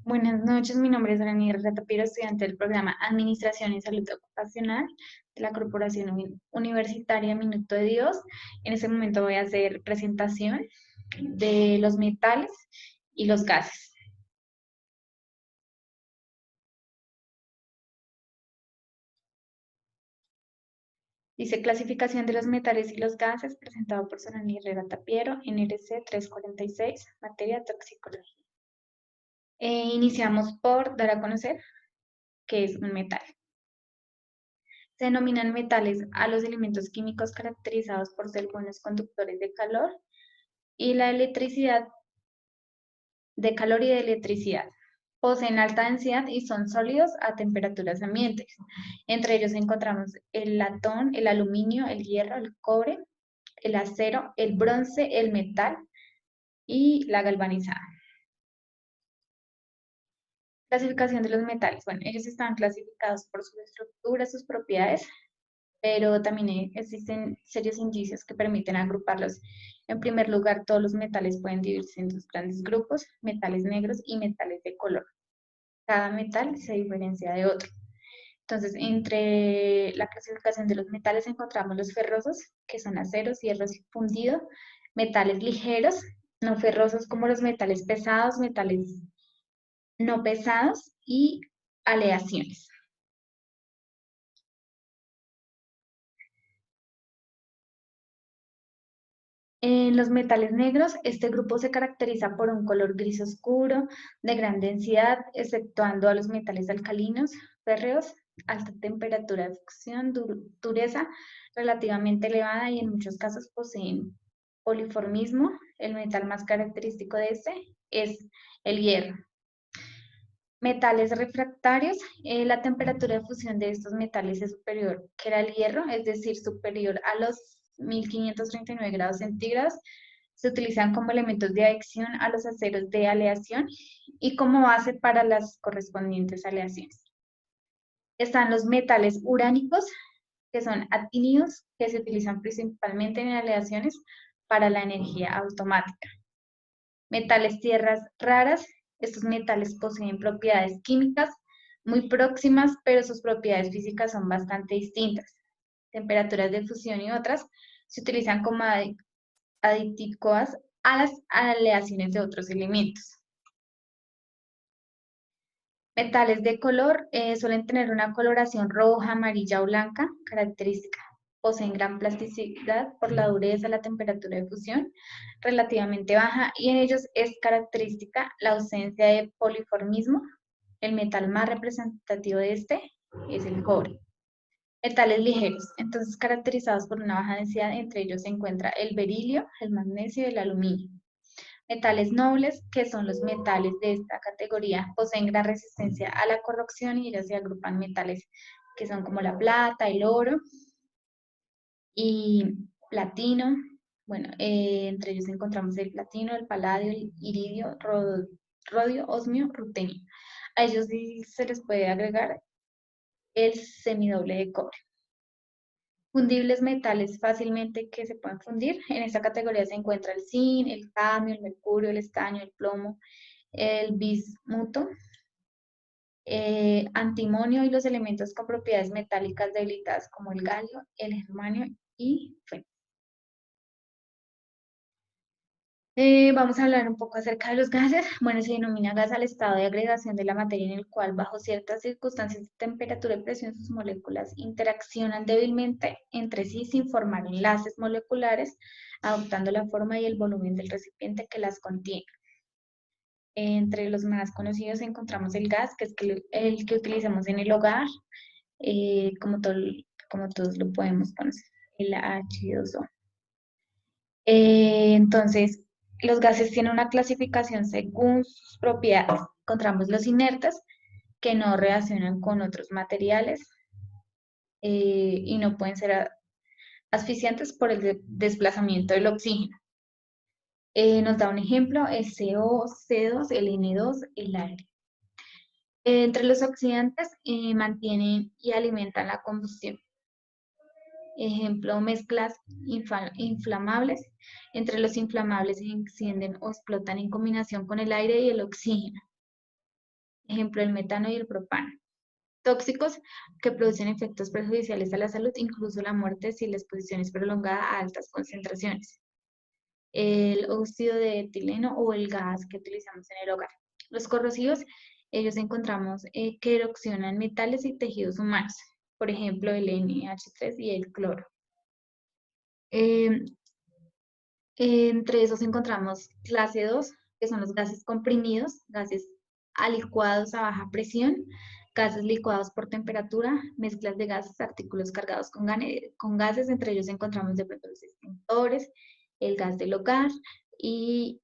Buenas noches, mi nombre es Rani Ratapiro, estudiante del programa Administración y Salud Ocupacional de la Corporación Universitaria Minuto de Dios. En este momento voy a hacer presentación de los metales y los gases. Dice clasificación de los metales y los gases, presentado por Rani Tapiero, NRC 346, materia toxicología. Iniciamos por dar a conocer qué es un metal. Se denominan metales a los elementos químicos caracterizados por ser buenos conductores de calor y la electricidad, de calor y de electricidad. Poseen alta densidad y son sólidos a temperaturas ambientes. Entre ellos encontramos el latón, el aluminio, el hierro, el cobre, el acero, el bronce, el metal y la galvanizada. Clasificación de los metales. Bueno, ellos están clasificados por su estructura, sus propiedades, pero también existen serios indicios que permiten agruparlos. En primer lugar, todos los metales pueden dividirse en dos grandes grupos, metales negros y metales de color. Cada metal se diferencia de otro. Entonces, entre la clasificación de los metales encontramos los ferrosos, que son aceros, hierros fundido, metales ligeros, no ferrosos como los metales pesados, metales no pesados y aleaciones. En los metales negros, este grupo se caracteriza por un color gris oscuro, de gran densidad, exceptuando a los metales alcalinos, férreos, alta temperatura de fusión, dureza relativamente elevada y en muchos casos poseen poliformismo. El metal más característico de este es el hierro. Metales refractarios, la temperatura de fusión de estos metales es superior que la del hierro, es decir, superior a los 1539 grados centígrados. Se utilizan como elementos de adicción a los aceros de aleación y como base para las correspondientes aleaciones. Están los metales uránicos, que son actinidos, que se utilizan principalmente en aleaciones para la energía automática. Metales tierras raras, estos metales poseen propiedades químicas muy próximas, pero sus propiedades físicas son bastante distintas. Temperaturas de fusión y otras se utilizan como aditivos a las aleaciones de otros elementos. Metales de color suelen tener una coloración roja, amarilla o blanca, característica. Poseen gran plasticidad por la dureza, la temperatura de fusión relativamente baja y en ellos es característica la ausencia de poliformismo. El metal más representativo de este es el cobre. Metales ligeros, entonces caracterizados por una baja densidad, entre ellos se encuentra el berilio, el magnesio y el aluminio. Metales nobles, que son los metales de esta categoría, poseen gran resistencia a la corrosión y ellos se agrupan metales que son como la plata, el oro y platino. Bueno, entre ellos encontramos el platino, el paladio, el iridio, rodio, osmio, rutenio. A ellos sí se les puede agregar el semidoble de cobre. Fundibles metales fácilmente que se pueden fundir. En esta categoría se encuentra el zinc, el cadmio, el mercurio, el estaño, el plomo, el bismuto, antimonio y los elementos con propiedades metálicas debilitadas como el galio, el germanio y bueno. Vamos a hablar un poco acerca de los gases. Bueno, se denomina gas al estado de agregación de la materia en el cual, bajo ciertas circunstancias de temperatura y presión, sus moléculas interaccionan débilmente entre sí sin formar enlaces moleculares, adoptando la forma y el volumen del recipiente que las contiene. Entre los más conocidos encontramos el gas, que es el que utilizamos en el hogar, como, como todos lo podemos conocer, el H2O. Entonces, los gases tienen una clasificación según sus propiedades. Encontramos los inertes, que no reaccionan con otros materiales y no pueden ser asfixiantes por el desplazamiento del oxígeno. Nos da un ejemplo, el CO, C2, el N2, el aire. Entre los oxidantes mantienen y alimentan la combustión. Ejemplo, mezclas inflamables. Entre los inflamables se encienden o explotan en combinación con el aire y el oxígeno. ejemplo, el metano y el propano. Tóxicos que producen efectos perjudiciales a la salud, incluso la muerte si la exposición es prolongada a altas concentraciones. El óxido de etileno o el gas que utilizamos en el hogar. Los corrosivos, ellos encontramos que erosionan metales y tejidos humanos, por ejemplo, el NH3 y el cloro. Eh, Entre esos encontramos clase 2, que son los gases comprimidos, gases alicuados a baja presión, gases licuados por temperatura, mezclas de gases, artículos cargados con gases, entre ellos encontramos de pronto los extintores, el gas del hogar y,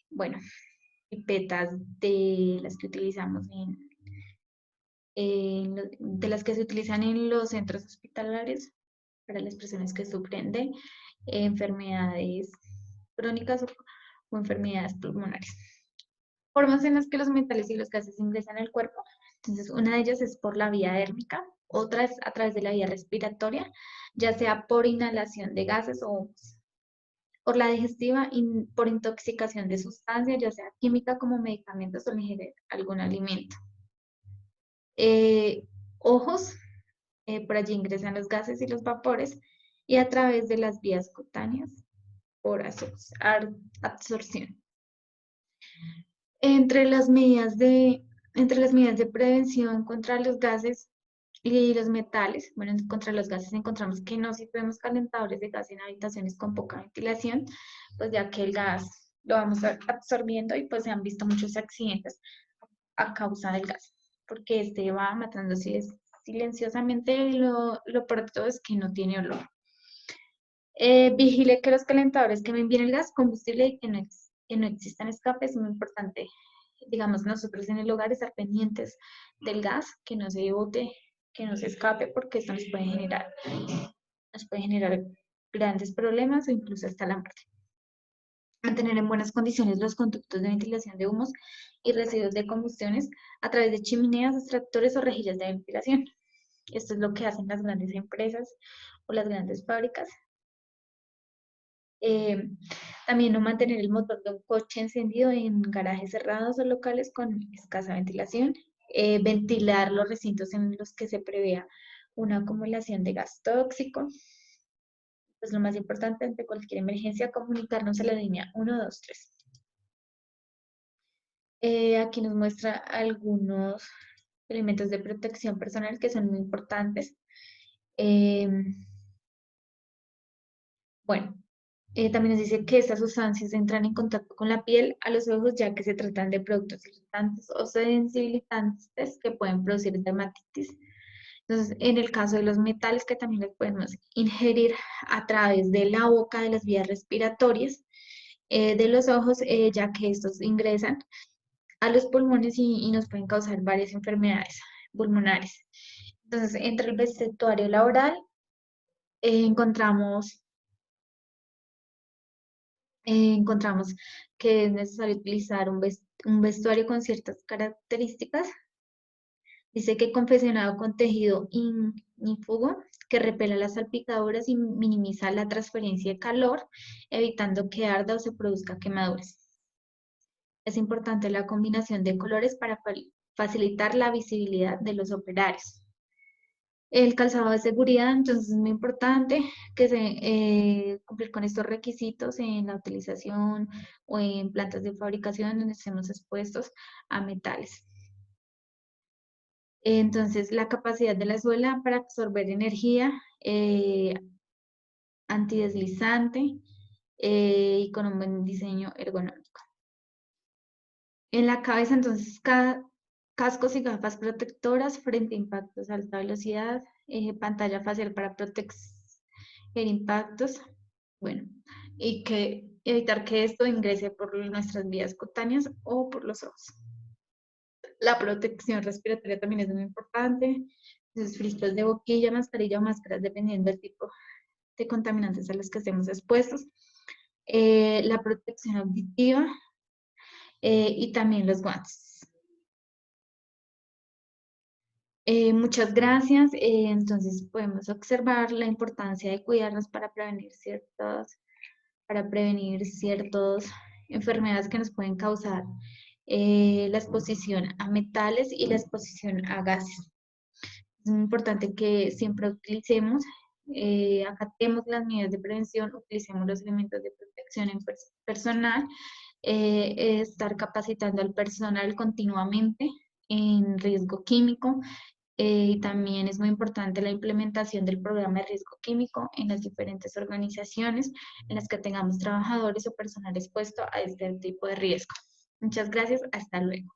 bueno, pipetas de las que utilizamos de las que se utilizan en los centros hospitalarios para las personas que sufren de enfermedades crónicas o enfermedades pulmonares. Formas en las que los metales y los gases ingresan al cuerpo. Entonces, una de ellas es por la vía dérmica, otra es a través de la vía respiratoria, ya sea por inhalación de gases o por la digestiva, por intoxicación de sustancias, ya sea química como medicamentos o ingerir algún alimento. Ojos, por allí ingresan los gases y los vapores, y a través de las vías cutáneas por absorción. Entre las medidas de prevención contra los gases y los metales, bueno, contra los gases encontramos que no sirvemos calentadores de gas en habitaciones con poca ventilación, pues ya que el gas lo vamos absorbiendo y pues se han visto muchos accidentes a causa del gas, porque este va matando silenciosamente y lo peor de todo es que no tiene olor. Vigile que los calentadores quemen bien el gas combustible y que no existan escapes. Es muy importante, digamos, nosotros en el hogar estar pendientes del gas, que no se bote, que no se escape, porque esto nos puede generar grandes problemas o incluso hasta la muerte. Mantener en buenas condiciones los conductos de ventilación de humos y residuos de combustiones a través de chimeneas, extractores o rejillas de ventilación. Esto es lo que hacen las grandes empresas o las grandes fábricas. También no mantener el motor de un coche encendido en garajes cerrados o locales con escasa ventilación. Ventilar los recintos en los que se prevea una acumulación de gas tóxico. Pues lo más importante ante cualquier emergencia, comunicarnos a la línea 123. Aquí nos muestra algunos elementos de protección personal que son muy importantes. Bueno, también nos dice que estas sustancias entran en contacto con la piel, a los ojos, ya que se tratan de productos irritantes o sensibilizantes que pueden producir dermatitis. Entonces, en el caso de los metales, que también los podemos ingerir a través de la boca, de las vías respiratorias, de los ojos, ya que estos ingresan a los pulmones y nos pueden causar varias enfermedades pulmonares. Entonces, entre el vestuario laboral, encontramos que es necesario utilizar un vestuario con ciertas características. Dice que confeccionado con tejido ignífugo que repela las salpicaduras y minimiza la transferencia de calor, evitando que arda o se produzca quemaduras. Es importante la combinación de colores para facilitar la visibilidad de los operarios. El calzado de seguridad, entonces es muy importante que se cumplir con estos requisitos en la utilización o en plantas de fabricación donde estemos expuestos a metales. Entonces, la capacidad de la suela para absorber energía, antideslizante y con un buen diseño ergonómico. En la cabeza, entonces, cascos y gafas protectoras frente a impactos a alta velocidad, pantalla facial para proteger impactos, bueno, y que evitar que esto ingrese por nuestras vías cutáneas o por los ojos. La protección respiratoria también es muy importante. Entonces, filtros de boquilla, mascarilla o máscaras, dependiendo del tipo de contaminantes a los que estemos expuestos. La protección auditiva y también los guantes. Muchas gracias. Entonces podemos observar la importancia de cuidarnos para prevenir ciertas enfermedades que nos pueden causar la exposición a metales y la exposición a gases. Es muy importante que siempre utilicemos, acatemos las medidas de prevención, utilicemos los elementos de protección en personal, estar capacitando al personal continuamente en riesgo químico. Y también es muy importante la implementación del programa de riesgo químico en las diferentes organizaciones en las que tengamos trabajadores o personal expuesto a este tipo de riesgo. Muchas gracias, hasta luego.